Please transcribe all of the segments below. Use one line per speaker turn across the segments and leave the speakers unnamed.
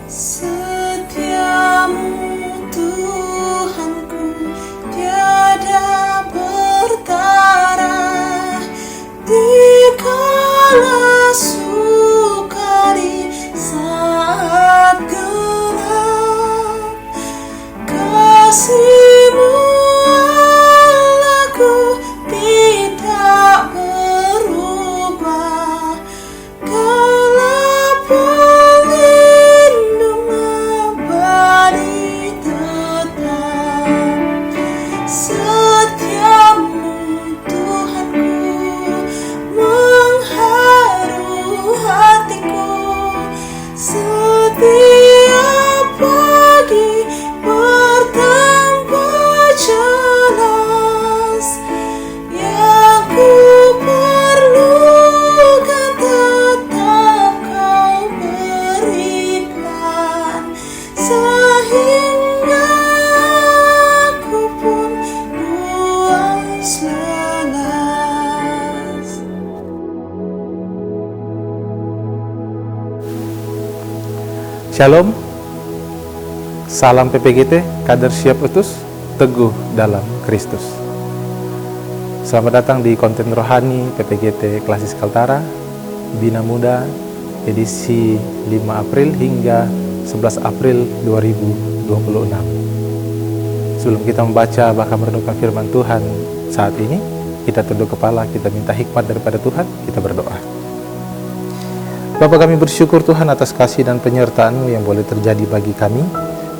Setiamu Tuhanku tiada bertara, dikala sukari saat gelap. Kasih-Mu Allahku tidak berubah, Kaulah pelindung abadi tetap. Setiamu Tuhanku mengharu hatiku, setiap pagi bertambah jelas. Yang ku perlukan tetap Kau berikan, sehingga aku pun puas lelas.
Shalom, salam PPGT, kader siap utus, teguh dalam Kristus. Selamat datang di konten rohani PPGT Klasis Kaltara, Bina Muda, edisi 5 April hingga 11 April 2026. Sebelum kita membaca bahkan merenungkan firman Tuhan saat ini, kita tunduk kepala, kita minta hikmat daripada Tuhan, kita berdoa. Bapa, kami bersyukur Tuhan atas kasih dan penyertaan-Mu yang boleh terjadi bagi kami.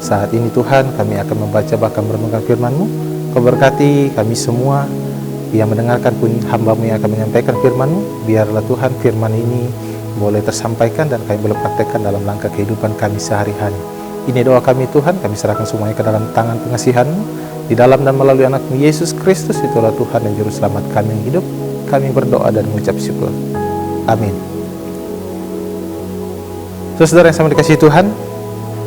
Saat ini Tuhan, kami akan membaca bahkan merenungkan firman-Mu. Kau berkati kami semua yang mendengarkan pun hamba-Mu yang akan menyampaikan firman-Mu. Biarlah Tuhan firman ini boleh tersampaikan dan kami boleh praktekkan dalam langkah kehidupan kami sehari-hari. Ini doa kami Tuhan, kami serahkan semuanya ke dalam tangan pengasihan-Mu. Di dalam dan melalui anak-Mu Yesus Kristus, itulah Tuhan dan Juru Selamat kami yang hidup. Kami berdoa dan mengucap syukur. Amin. Saudara yang sama dikasihi Tuhan,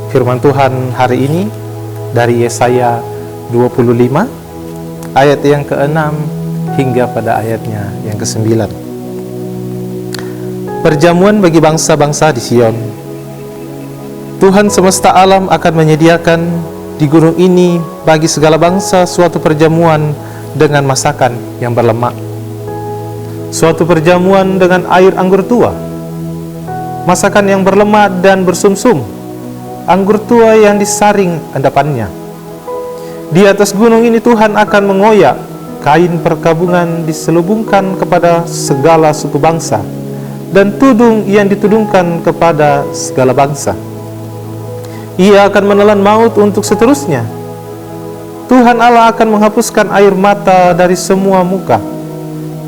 firman Tuhan hari ini dari Yesaya 25 ayat yang ke-6 hingga pada ayatnya yang ke-9. Perjamuan bagi bangsa-bangsa di Sion. Tuhan semesta alam akan menyediakan di gunung ini bagi segala bangsa suatu perjamuan dengan masakan yang berlemak, suatu perjamuan dengan air anggur tua, masakan yang berlemak dan bersumsum, anggur tua yang disaring endapannya. Di atas gunung ini Tuhan akan mengoyak kain perkabungan diselubungkan kepada segala suku bangsa, dan tudung yang ditudungkan kepada segala bangsa. Ia akan menelan maut untuk seterusnya. Tuhan Allah akan menghapuskan air mata dari semua muka.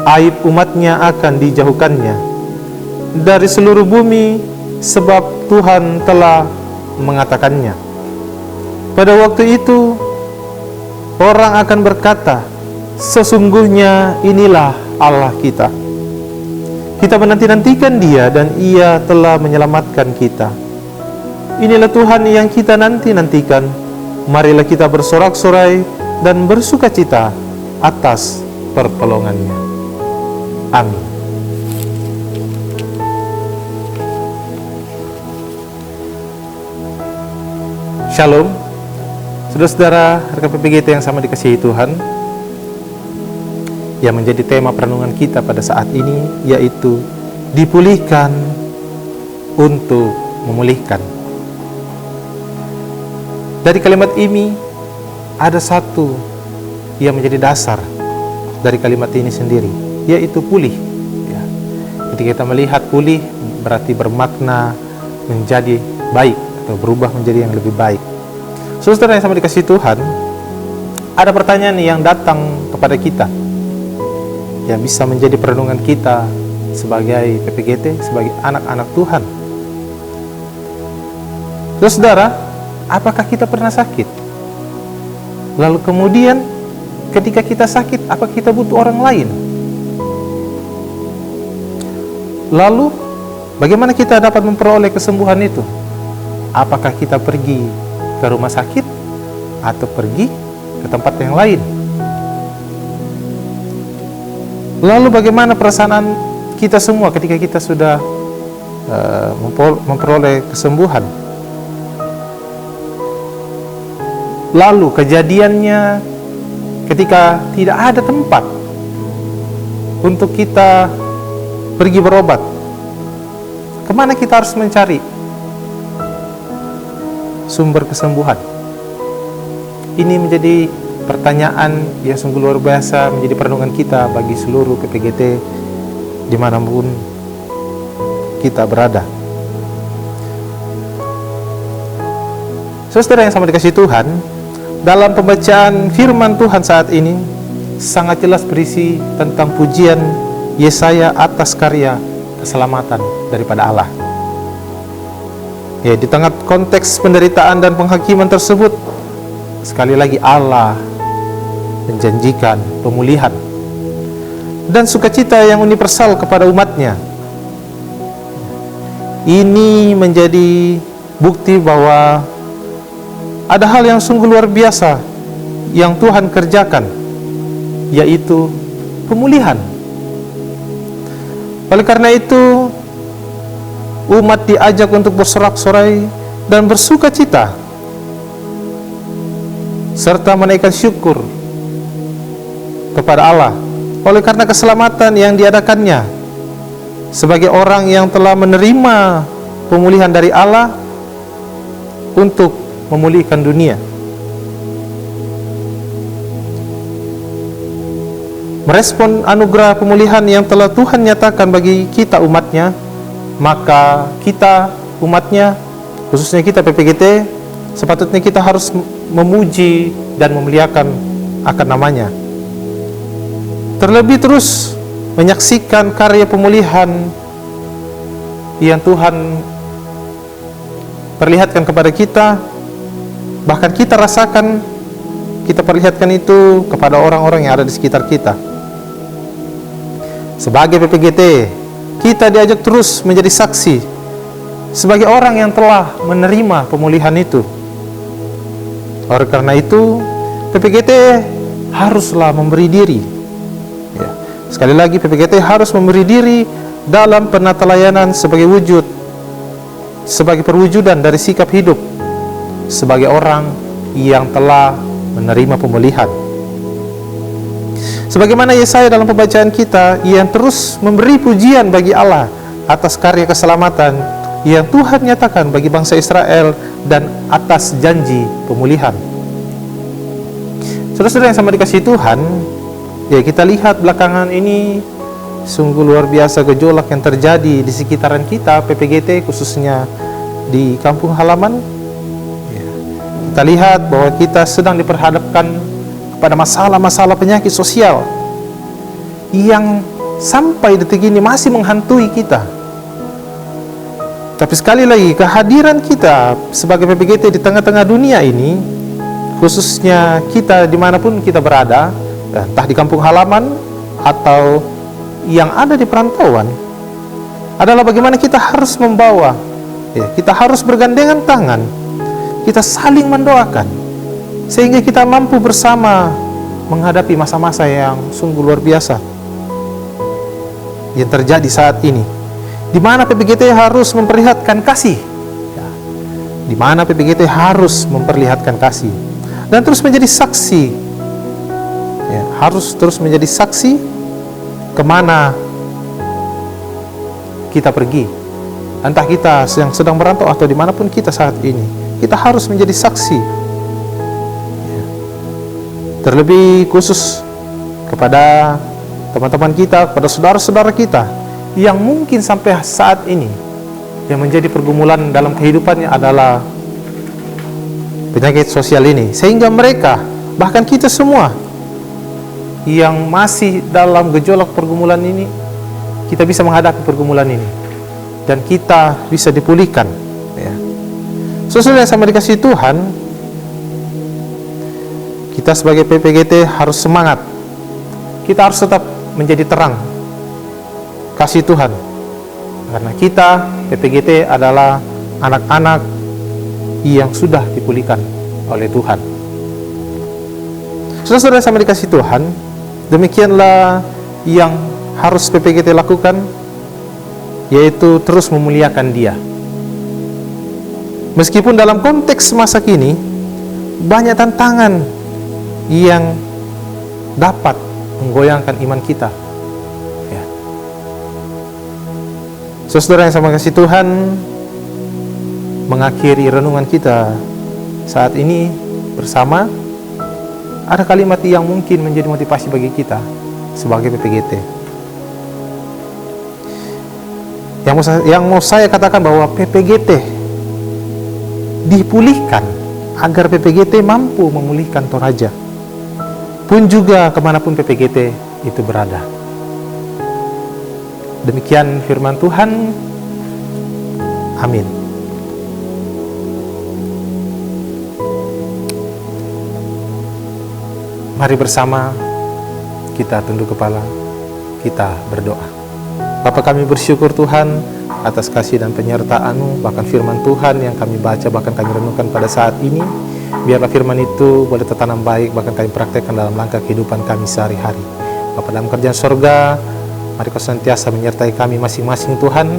Aib umatnya akan dijauhkannya dari seluruh bumi, sebab Tuhan telah mengatakannya. Pada waktu itu, orang akan berkata, sesungguhnya inilah Allah kita. Kita menanti-nantikan Dia dan Ia telah menyelamatkan kita. Inilah Tuhan yang kita nanti-nantikan. Marilah kita bersorak-sorai dan bersukacita atas pertolongannya. Amin. Shalom, saudara-saudara rekan PPGT yang sama dikasihi Tuhan. Yang menjadi tema perenungan kita pada saat ini yaitu dipulihkan untuk memulihkan. Dari kalimat ini ada satu yang menjadi dasar dari kalimat ini sendiri, yaitu pulih. Ya. Ketika kita melihat pulih berarti bermakna menjadi baik atau berubah menjadi yang lebih baik. Saudara yang sama dikasihi Tuhan, ada pertanyaan yang datang kepada kita yang bisa menjadi perenungan kita sebagai PPGT, sebagai anak-anak Tuhan. Saudara, apakah kita pernah sakit? Lalu kemudian ketika kita sakit, apakah kita butuh orang lain? Lalu bagaimana kita dapat memperoleh kesembuhan itu? Apakah kita pergi ke rumah sakit atau pergi ke tempat yang lain? Lalu bagaimana perasaan kita semua ketika kita sudah memperoleh kesembuhan? Lalu kejadiannya ketika tidak ada tempat untuk kita pergi berobat, kemana kita harus mencari sumber kesembuhan? Ini menjadi pertanyaan yang sungguh luar biasa, menjadi perenungan kita bagi seluruh PPGT dimanapun kita berada. Saudara yang sama dikasihi Tuhan, dalam pembacaan firman Tuhan saat ini sangat jelas berisi tentang pujian Yesaya atas karya keselamatan daripada Allah. Ya, di tengah konteks penderitaan dan penghakiman tersebut, sekali lagi Allah menjanjikan pemulihan dan sukacita yang universal kepada umatnya. Ini menjadi bukti bahwa ada hal yang sungguh luar biasa yang Tuhan kerjakan, yaitu pemulihan. Oleh karena itu, umat diajak untuk bersorak-sorai dan bersukacita, serta menaikkan syukur kepada Allah oleh karena keselamatan yang diadakannya, sebagai orang yang telah menerima pemulihan dari Allah untuk memulihkan dunia. Merespon anugerah pemulihan yang telah Tuhan nyatakan bagi kita umatnya, maka kita umatnya, khususnya kita PPGT, sepatutnya kita harus memuji dan memuliakan akan namanya. Terlebih terus menyaksikan karya pemulihan yang Tuhan perlihatkan kepada kita, bahkan kita rasakan, kita perlihatkan itu kepada orang-orang yang ada di sekitar kita. Sebagai PPGT, kita diajak terus menjadi saksi sebagai orang yang telah menerima pemulihan itu. Oleh karena itu, PPGT haruslah memberi diri. Ya. Sekali lagi, PPGT harus memberi diri dalam penatalayanan sebagai wujud, sebagai perwujudan dari sikap hidup sebagai orang yang telah menerima pemulihan. Sebagaimana Yesaya dalam pembacaan kita, yang terus memberi pujian bagi Allah atas karya keselamatan yang Tuhan nyatakan bagi bangsa Israel dan atas janji pemulihan. Saudara-saudara yang sama dikasihi Tuhan, ya, kita lihat belakangan ini sungguh luar biasa gejolak yang terjadi di sekitaran kita PPGT, khususnya di kampung halaman. Kita lihat bahwa kita sedang diperhadapkan kepada masalah-masalah penyakit sosial yang sampai detik ini masih menghantui kita. Tapi sekali lagi, kehadiran kita sebagai PPGT di tengah-tengah dunia ini, khususnya kita dimanapun kita berada, entah di kampung halaman atau yang ada di perantauan, adalah bagaimana kita harus membawa, ya, kita harus bergandengan tangan, kita saling mendoakan, sehingga kita mampu bersama menghadapi masa-masa yang sungguh luar biasa yang terjadi saat ini, di mana PPGT harus memperlihatkan kasih, ya, di mana PPGT harus memperlihatkan kasih dan terus menjadi saksi, ya, harus terus menjadi saksi kemana kita pergi, entah kita yang sedang merantau atau dimanapun kita saat ini. Kita harus menjadi saksi, ya, terlebih khusus kepada teman-teman kita, kepada saudara-saudara kita yang mungkin sampai saat ini yang menjadi pergumulan dalam kehidupannya adalah penyakit sosial ini, sehingga mereka, bahkan kita semua yang masih dalam gejolak pergumulan ini, kita bisa menghadapi pergumulan ini dan kita bisa dipulihkan, ya. Saudara yang sama dikasihi Tuhan, kita sebagai PPGT harus semangat. Kita harus tetap menjadi terang kasih Tuhan, karena kita PPGT adalah anak-anak yang sudah dipulihkan oleh Tuhan. Saudara-saudara yang sama dikasihi Tuhan, demikianlah yang harus PPGT lakukan, yaitu terus memuliakan Dia. Meskipun dalam konteks masa kini banyak tantangan yang dapat menggoyangkan iman kita. Ya. Saudara yang sama kasih Tuhan, mengakhiri renungan kita saat ini bersama, ada kalimat yang mungkin menjadi motivasi bagi kita sebagai PPGT. Yang mau saya katakan bahwa PPGT dipulihkan agar PPGT mampu memulihkan Toraja, pun juga kemanapun PPGT itu berada. Demikian firman Tuhan. Amin. Mari bersama kita tunduk kepala, kita berdoa. Bapa, kami bersyukur Tuhan atas kasih dan penyertaan-Mu, bahkan firman Tuhan yang kami baca, bahkan kami renungkan pada saat ini. Biarlah firman itu boleh tertanam baik, bahkan kami praktekkan dalam langkah kehidupan kami sehari-hari. Bapa, dalam kerjaan sorga, mari Kau senantiasa menyertai kami masing-masing Tuhan.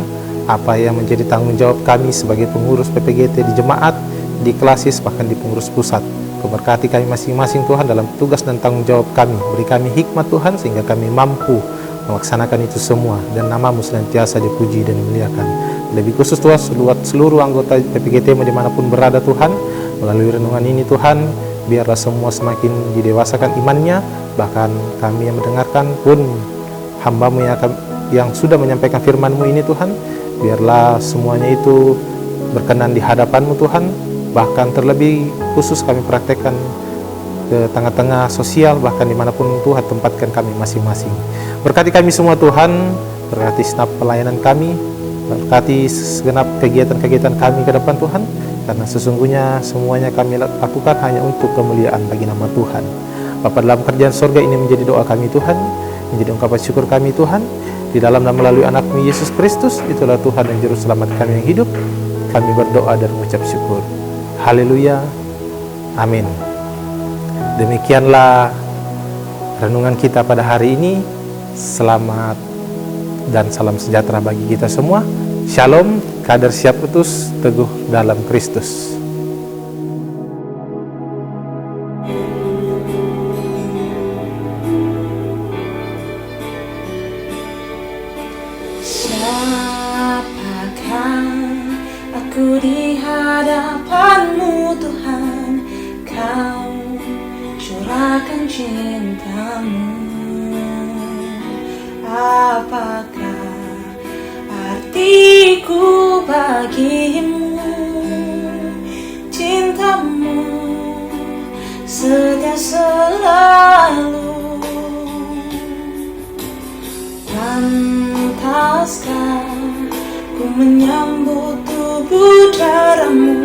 Apa yang menjadi tanggung jawab kami sebagai pengurus PPGT di jemaat, di klasis, bahkan di pengurus pusat. Kau berkati kami masing-masing Tuhan dalam tugas dan tanggung jawab kami. Beri kami hikmat Tuhan sehingga kami mampu melaksanakan itu semua, dan nama-Mu senantiasa dipuji dan dimuliakan. Lebih khusus Tuhan, seluruh anggota PPGT dimanapun berada Tuhan, melalui renungan ini Tuhan, biarlah semua semakin didewasakan imannya. Bahkan kami yang mendengarkan pun, hamba-Mu yang sudah menyampaikan firman-Mu ini Tuhan, biarlah semuanya itu berkenan di hadapan-Mu Tuhan. Bahkan terlebih khusus kami praktekkan ke tengah-tengah sosial, bahkan dimanapun Tuhan tempatkan kami masing-masing. Berkati kami semua Tuhan, berkati segenap pelayanan kami, berkati segenap kegiatan-kegiatan kami ke depan Tuhan, karena sesungguhnya semuanya kami lakukan hanya untuk kemuliaan bagi nama Tuhan. Bapa, dalam kerjaan sorga ini menjadi doa kami Tuhan, menjadi ungkapan syukur kami Tuhan, di dalam dan melalui anak-Mu Yesus Kristus, itulah Tuhan dan Juru Selamat kami yang hidup. Kami berdoa dan mengucap syukur. Haleluya. Amin. Demikianlah renungan kita pada hari ini. Selamat dan salam sejahtera bagi kita semua. Shalom, kader siap utus, teguh dalam Kristus.
Siapakah aku di hadapan-Mu Tuhan, Kau curahkan cinta-Mu. Apakah artiku bagimu? Cinta-Mu setia selalu. Pantaskah ku menyambut tubuh darah-Mu,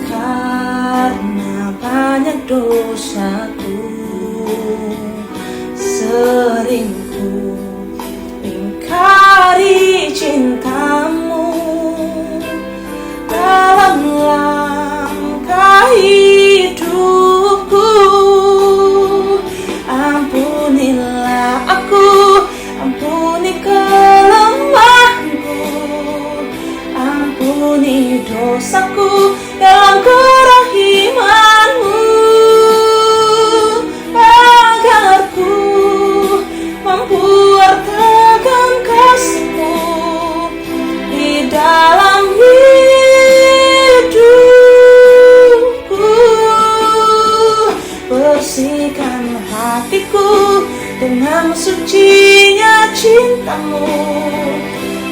karena banyak dosaku. Sering ku ingkari cinta-Mu dalam langkah hidupku. Ampunilah aku, ampuni kelemahanku, ampuni dosaku dalam kerahiman-Mu, agar ku mampu wartakan kasih-Mu di dalam hidupku. Bersihkan hatiku dengan sucinya cinta-Mu,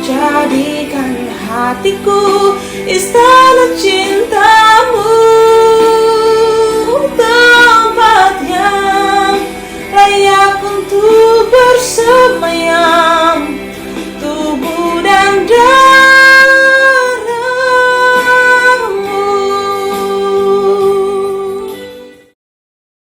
jadikan hatiku istana cinta-Mu, tempat yang